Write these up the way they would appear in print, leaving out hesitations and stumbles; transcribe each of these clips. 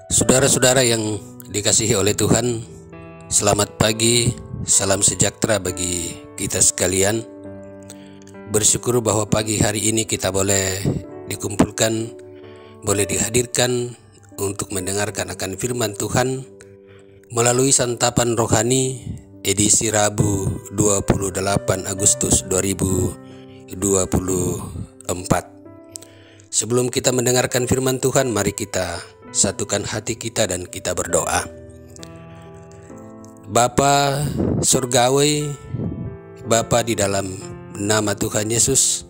Saudara-saudara yang dikasihi oleh Tuhan, selamat pagi, salam sejahtera bagi kita sekalian. Bersyukur bahwa pagi hari ini kita boleh dikumpulkan, boleh dihadirkan untuk mendengarkan akan firman Tuhan melalui santapan rohani edisi Rabu 28 Agustus 2024. Sebelum kita mendengarkan firman Tuhan, mari kita satukan hati kita dan kita berdoa. Bapa surgawi, Bapa di dalam nama Tuhan Yesus,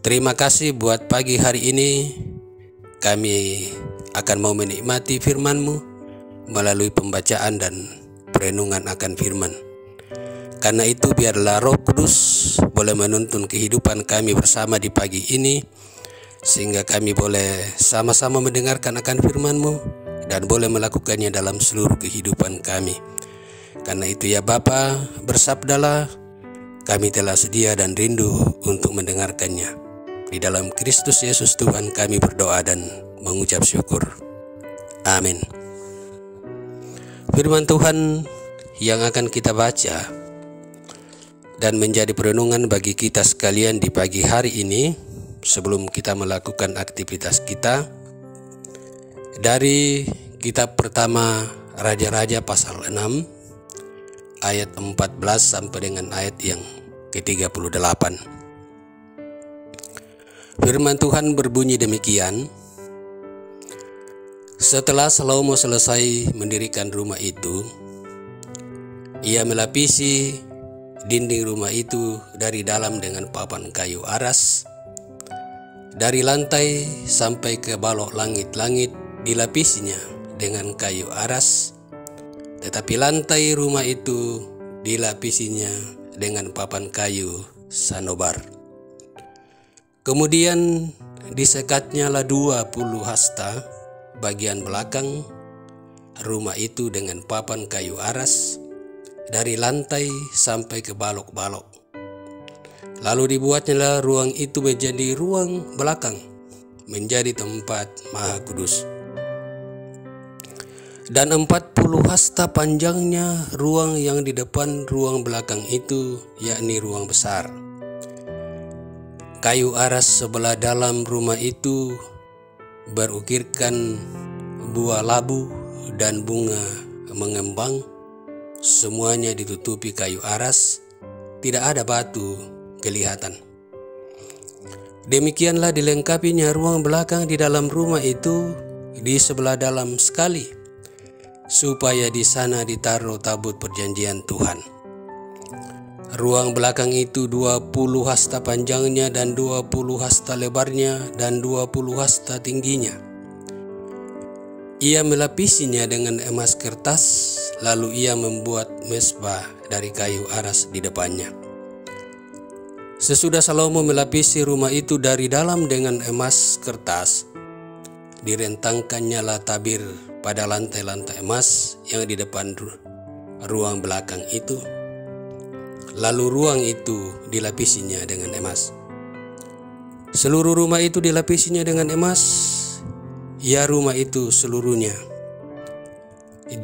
terima kasih buat pagi hari ini. Kami akan mau menikmati firman-Mu melalui pembacaan dan perenungan akan firman. Karena itu biarlah Roh Kudus boleh menuntun kehidupan kami bersama di pagi ini, sehingga kami boleh sama-sama mendengarkan akan firman-Mu dan boleh melakukannya dalam seluruh kehidupan kami. Karena itu ya Bapa, bersabdalah, kami telah sedia dan rindu untuk mendengarkannya. Di dalam Kristus Yesus Tuhan kami berdoa dan mengucap syukur. Amin. Firman Tuhan yang akan kita baca dan menjadi perenungan bagi kita sekalian di pagi hari ini, sebelum kita melakukan aktivitas kita, dari kitab pertama Raja-Raja pasal 6 ayat 14 sampai dengan ayat yang ke-38. Firman Tuhan berbunyi demikian: Setelah Salomo selesai mendirikan rumah itu, ia melapisi dinding rumah itu dari dalam dengan papan kayu aras. Dari lantai sampai ke balok langit-langit dilapisinya dengan kayu aras, tetapi lantai rumah itu dilapisinya dengan papan kayu sanobar. Kemudian disekatnyalah 20 hasta bagian belakang rumah itu dengan papan kayu aras dari lantai sampai ke balok-balok. Lalu dibuatnyalah ruang itu menjadi ruang belakang, menjadi tempat Maha Kudus. Dan 40 hasta panjangnya ruang yang di depan ruang belakang itu, yakni ruang besar. Kayu aras sebelah dalam rumah itu berukirkan buah labu dan bunga mengembang. Semuanya ditutupi kayu aras, tidak ada batu kelihatan. Demikianlah dilengkapinya ruang belakang di dalam rumah itu di sebelah dalam sekali, supaya di sana ditaruh tabut perjanjian Tuhan. Ruang belakang itu 20 hasta panjangnya dan 20 hasta lebarnya dan 20 hasta tingginya. Ia melapisinya dengan emas kertas, lalu ia membuat mezbah dari kayu aras di depannya. Sesudah Salomo melapisi rumah itu dari dalam dengan emas kertas, direntangkannyalah tabir pada lantai-lantai emas yang di depan ruang belakang itu. Lalu ruang itu dilapisinya dengan emas. Seluruh rumah itu dilapisinya dengan emas, ya rumah itu seluruhnya.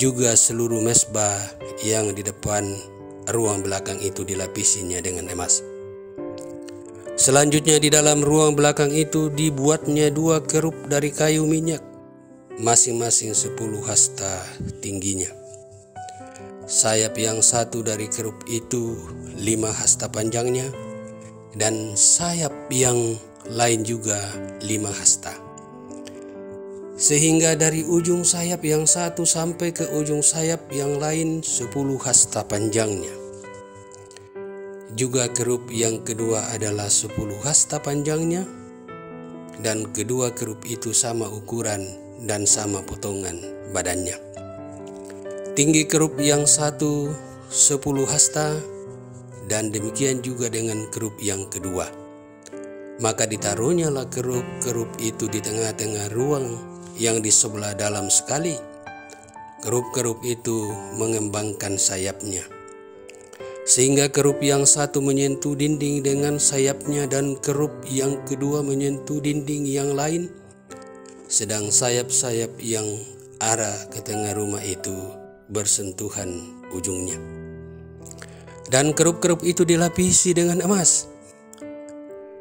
Juga seluruh mezbah yang di depan ruang belakang itu dilapisinya dengan emas. Selanjutnya di dalam ruang belakang itu dibuatnya 2 kerup dari kayu minyak, masing-masing 10 hasta tingginya. Sayap yang satu dari kerup itu 5 hasta panjangnya, dan sayap yang lain juga 5 hasta. Sehingga dari ujung sayap yang satu sampai ke ujung sayap yang lain 10 hasta panjangnya. Juga kerup yang kedua adalah 10 hasta panjangnya, dan kedua kerup itu sama ukuran dan sama potongan badannya. Tinggi kerup yang satu 10 hasta, dan demikian juga dengan kerup yang kedua. Maka ditaruhnyalah kerup-kerup itu di tengah-tengah ruang yang di sebelah dalam sekali, Kerup-kerup itu mengembangkan sayapnya, sehingga kerup yang satu menyentuh dinding dengan sayapnya dan kerup yang kedua menyentuh dinding yang lain, sedang sayap-sayap yang arah ke tengah rumah itu bersentuhan ujungnya. Dan kerup-kerup itu dilapisi dengan emas.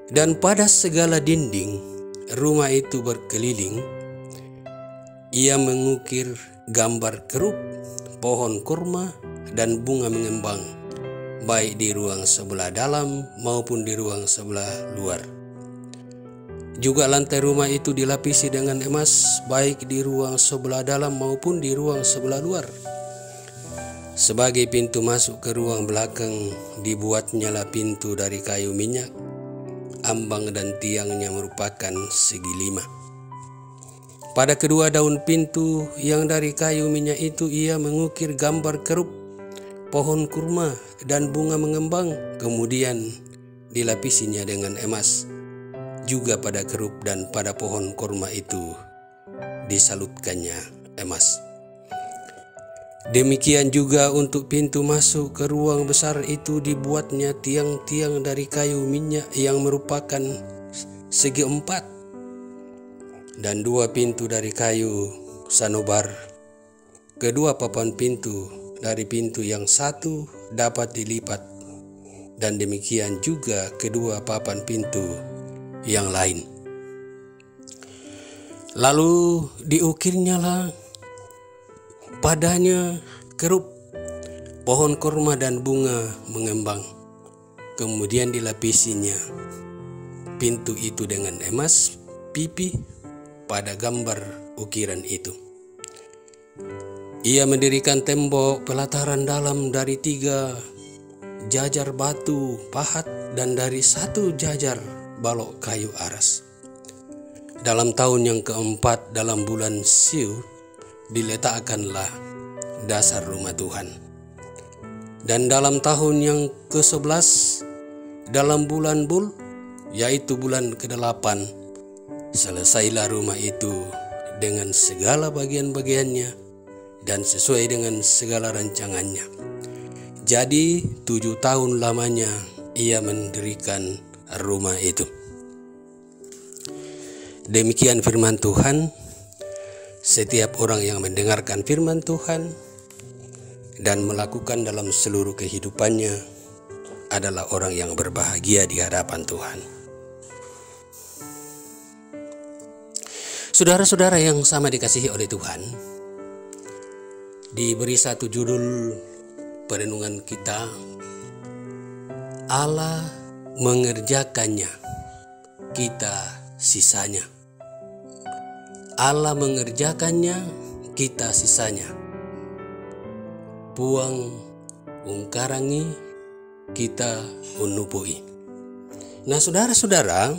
Dan pada segala dinding rumah itu berkeliling, ia mengukir gambar kerup, pohon kurma, dan bunga mengembang, baik di ruang sebelah dalam maupun di ruang sebelah luar. Juga lantai rumah itu dilapisi dengan emas, baik di ruang sebelah dalam maupun di ruang sebelah luar. Sebagai pintu masuk ke ruang belakang, dibuatnyalah pintu dari kayu minyak. Ambang dan tiangnya merupakan segi 5. Pada kedua daun pintu yang dari kayu minyak itu, ia mengukir gambar kerup, pohon kurma, dan bunga mengembang. Kemudian dilapisinya dengan emas. Juga pada kerup dan pada pohon kurma itu disalutkannya emas. Demikian juga untuk pintu masuk ke ruang besar itu, dibuatnya tiang-tiang dari kayu minyak yang merupakan segi 4, dan 2 pintu dari kayu sanobar. Kedua papan pintu dari pintu yang satu dapat dilipat, dan demikian juga kedua papan pintu yang lain. Lalu diukirnyalah padanya kerup, pohon kurma, dan bunga mengembang. Kemudian dilapisinya pintu itu dengan emas pipi pada gambar ukiran itu. Ia mendirikan tembok pelataran dalam dari 3 jajar batu pahat dan dari 1 jajar balok kayu aras. Dalam tahun yang keempat, dalam bulan Siu, diletakkanlah dasar rumah Tuhan. Dan dalam tahun yang ke-11, dalam bulan Bul, yaitu bulan ke-8, selesailah rumah itu dengan segala bagian-bagiannya dan sesuai dengan segala rancangannya. Jadi 7 tahun lamanya ia mendirikan rumah itu. Demikian firman Tuhan. Setiap orang yang mendengarkan firman Tuhan dan melakukan dalam seluruh kehidupannya adalah orang yang berbahagia di hadapan Tuhan. Saudara-saudara yang sama dikasihi oleh Tuhan, diberi satu judul perenungan kita, Allah mengerjakannya, kita sisanya. Allah mengerjakannya, kita sisanya. Puang ungkarangi, kita unupui. Nah, saudara-saudara,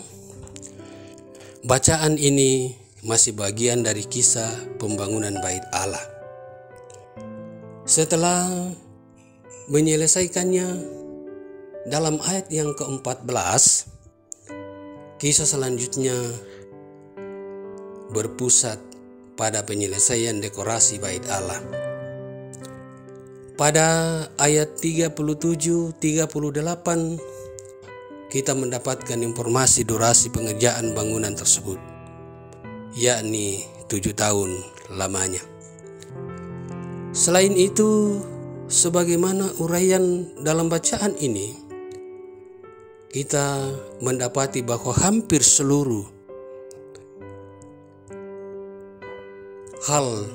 bacaan ini masih bagian dari kisah pembangunan bait Allah. Setelah menyelesaikannya dalam ayat yang ke-14, kisah selanjutnya berpusat pada penyelesaian dekorasi bait Allah. Pada ayat 37-38 kita mendapatkan informasi durasi pengerjaan bangunan tersebut, yakni 7 tahun lamanya. Selain itu, sebagaimana uraian dalam bacaan ini, kita mendapati bahwa hampir seluruh hal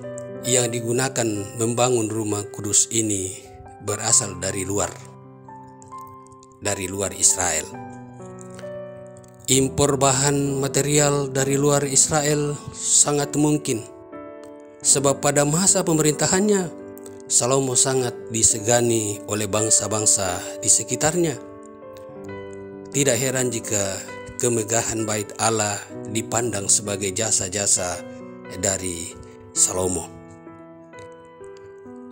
yang digunakan membangun rumah kudus ini berasal dari luar Israel. Impor bahan material dari luar Israel sangat mungkin, sebab pada masa pemerintahannya Salomo sangat disegani oleh bangsa-bangsa di sekitarnya. Tidak heran jika kemegahan bait Allah dipandang sebagai jasa-jasa dari Salomo.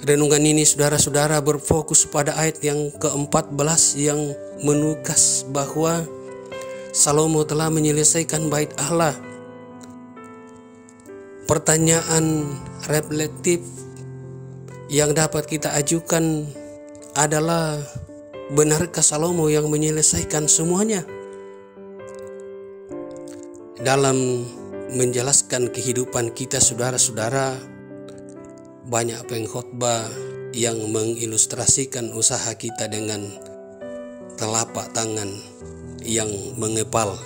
Renungan ini saudara-saudara berfokus pada ayat yang ke-14 yang menukas bahwa Salomo telah menyelesaikan bait Allah. Pertanyaan reflektif yang dapat kita ajukan adalah, benarkah Salomo yang menyelesaikan semuanya? Dalam menjelaskan kehidupan kita, saudara-saudara, banyak pengkhotbah yang mengilustrasikan usaha kita dengan telapak tangan yang mengepal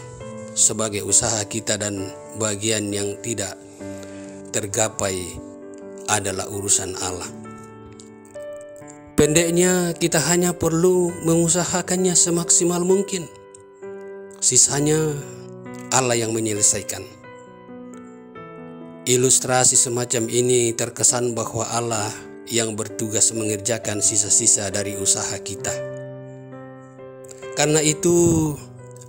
sebagai usaha kita, dan bagian yang tidak tergapai adalah urusan Allah. Pendeknya, kita hanya perlu mengusahakannya semaksimal mungkin. Sisanya Allah yang menyelesaikan. Ilustrasi semacam ini terkesan bahwa Allah yang bertugas mengerjakan sisa-sisa dari usaha kita. Karena itu,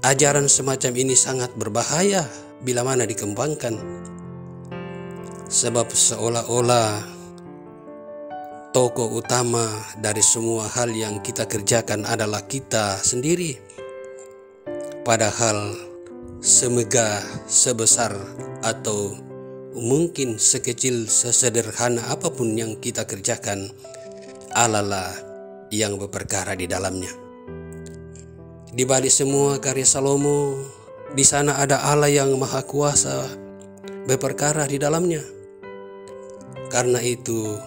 ajaran semacam ini sangat berbahaya bila mana dikembangkan. Sebab seolah-olah tokoh utama dari semua hal yang kita kerjakan adalah kita sendiri. Padahal semegah, sebesar, atau mungkin sekecil, sesederhana apapun yang kita kerjakan, Allah lah yang berperkara di dalamnya. Di balik semua karya Salomo, di sana ada Allah yang maha kuasa berperkara di dalamnya. Karena itu,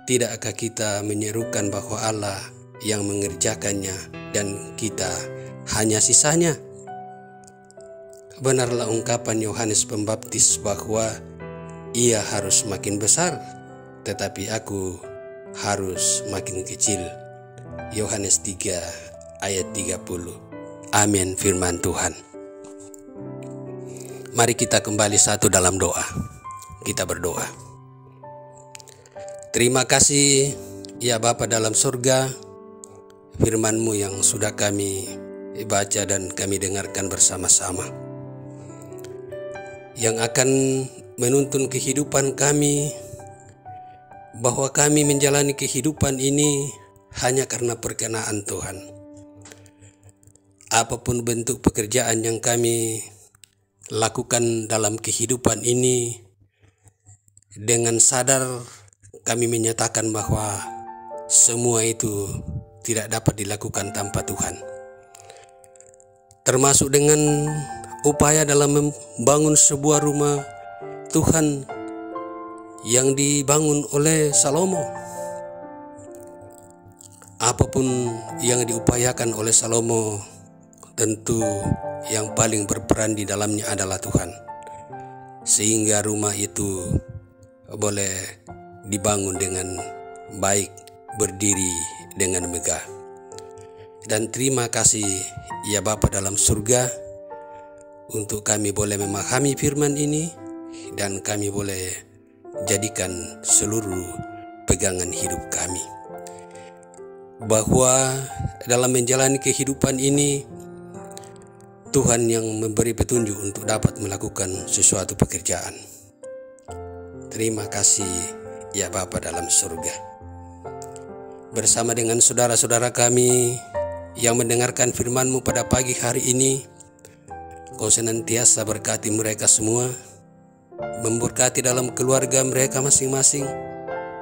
tidakkah kita menyerukan bahwa Allah yang mengerjakannya dan kita hanya sisanya? Benarlah ungkapan Yohanes Pembaptis bahwa ia harus makin besar, tetapi aku harus makin kecil. Yohanes 3 ayat 30. Amin firman Tuhan. Mari kita kembali satu dalam doa. Kita berdoa. Terima kasih ya Bapa dalam surga, firman-Mu yang sudah kami baca dan kami dengarkan bersama-sama, yang akan menuntun kehidupan kami, bahwa kami menjalani kehidupan ini hanya karena perkenaan Tuhan. Apapun bentuk pekerjaan yang kami lakukan dalam kehidupan ini, dengan sadar kami menyatakan bahwa semua itu tidak dapat dilakukan tanpa Tuhan. Termasuk dengan upaya dalam membangun sebuah rumah Tuhan yang dibangun oleh Salomo. Apapun yang diupayakan oleh Salomo, tentu yang paling berperan di dalamnya adalah Tuhan, sehingga rumah itu boleh dibangun dengan baik, berdiri dengan megah. Dan terima kasih ya Bapa dalam surga, untuk kami boleh memahami firman ini dan kami boleh jadikan seluruh pegangan hidup kami, bahwa dalam menjalani kehidupan ini Tuhan yang memberi petunjuk untuk dapat melakukan sesuatu pekerjaan. Terima kasih ya Bapa dalam surga. Bersama dengan saudara-saudara kami yang mendengarkan firman-Mu pada pagi hari ini, Kau senantiasa berkati mereka semua, memberkati dalam keluarga mereka masing-masing,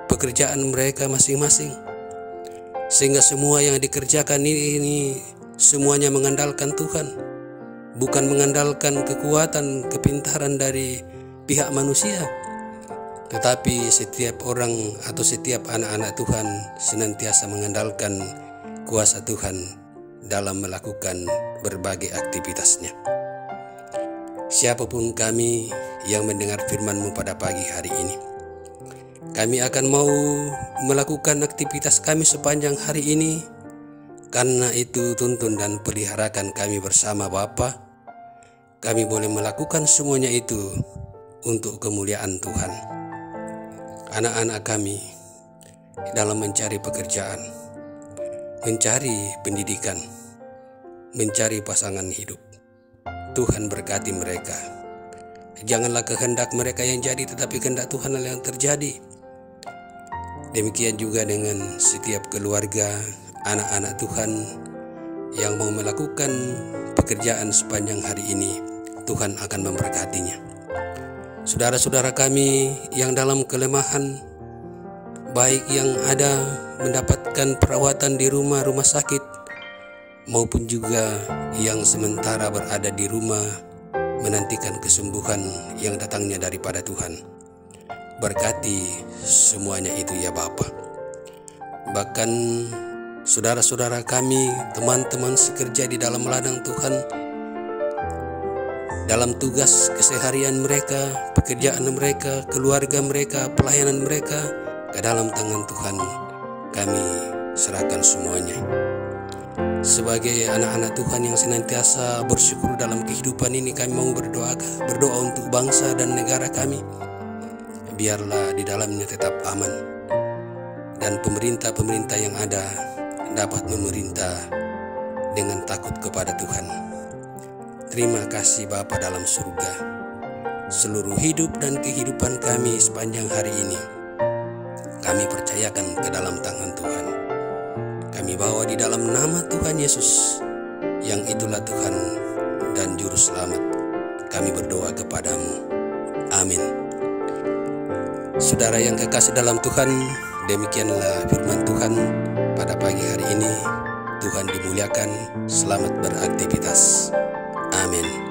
pekerjaan mereka masing-masing, sehingga semua yang dikerjakan ini semuanya mengandalkan Tuhan, bukan mengandalkan kekuatan, kepintaran dari pihak manusia. Tetapi setiap orang atau setiap anak-anak Tuhan senantiasa mengandalkan kuasa Tuhan dalam melakukan berbagai aktivitasnya. Siapapun kami yang mendengar firman-Mu pada pagi hari ini, kami akan mau melakukan aktivitas kami sepanjang hari ini. Karena itu tuntun dan peliharakan kami bersama Bapa. Kami boleh melakukan semuanya itu untuk kemuliaan Tuhan. Anak-anak kami dalam mencari pekerjaan, mencari pendidikan, mencari pasangan hidup, Tuhan berkati mereka. Janganlah kehendak mereka yang jadi, tetapi kehendak Tuhan yang terjadi. Demikian juga dengan setiap keluarga, anak-anak Tuhan yang mau melakukan pekerjaan sepanjang hari ini, Tuhan akan memberkatinya. Saudara-saudara kami yang dalam kelemahan, baik yang ada mendapatkan perawatan di rumah sakit, maupun juga yang sementara berada di rumah menantikan kesembuhan yang datangnya daripada Tuhan. Berkati semuanya itu ya Bapa. Bahkan saudara-saudara kami, teman-teman sekerja di dalam ladang Tuhan, dalam tugas keseharian mereka, pekerjaan mereka, keluarga mereka, pelayanan mereka, ke dalam tangan Tuhan kami serahkan semuanya. Sebagai anak-anak Tuhan yang senantiasa bersyukur dalam kehidupan ini, kami mau berdoa untuk bangsa dan negara kami. Biarlah di dalamnya tetap aman, dan pemerintah-pemerintah yang ada dapat memerintah dengan takut kepada Tuhan. Terima kasih Bapa dalam surga. Seluruh hidup dan kehidupan kami sepanjang hari ini kami percayakan ke dalam tangan Tuhan. Kami bawa di dalam nama Tuhan Yesus, yang itulah Tuhan dan Juru Selamat. Kami berdoa kepadamu. Amin. Saudara yang kekasih dalam Tuhan, demikianlah firman Tuhan pada pagi hari ini. Tuhan dimuliakan. Selamat beraktivitas. Amin.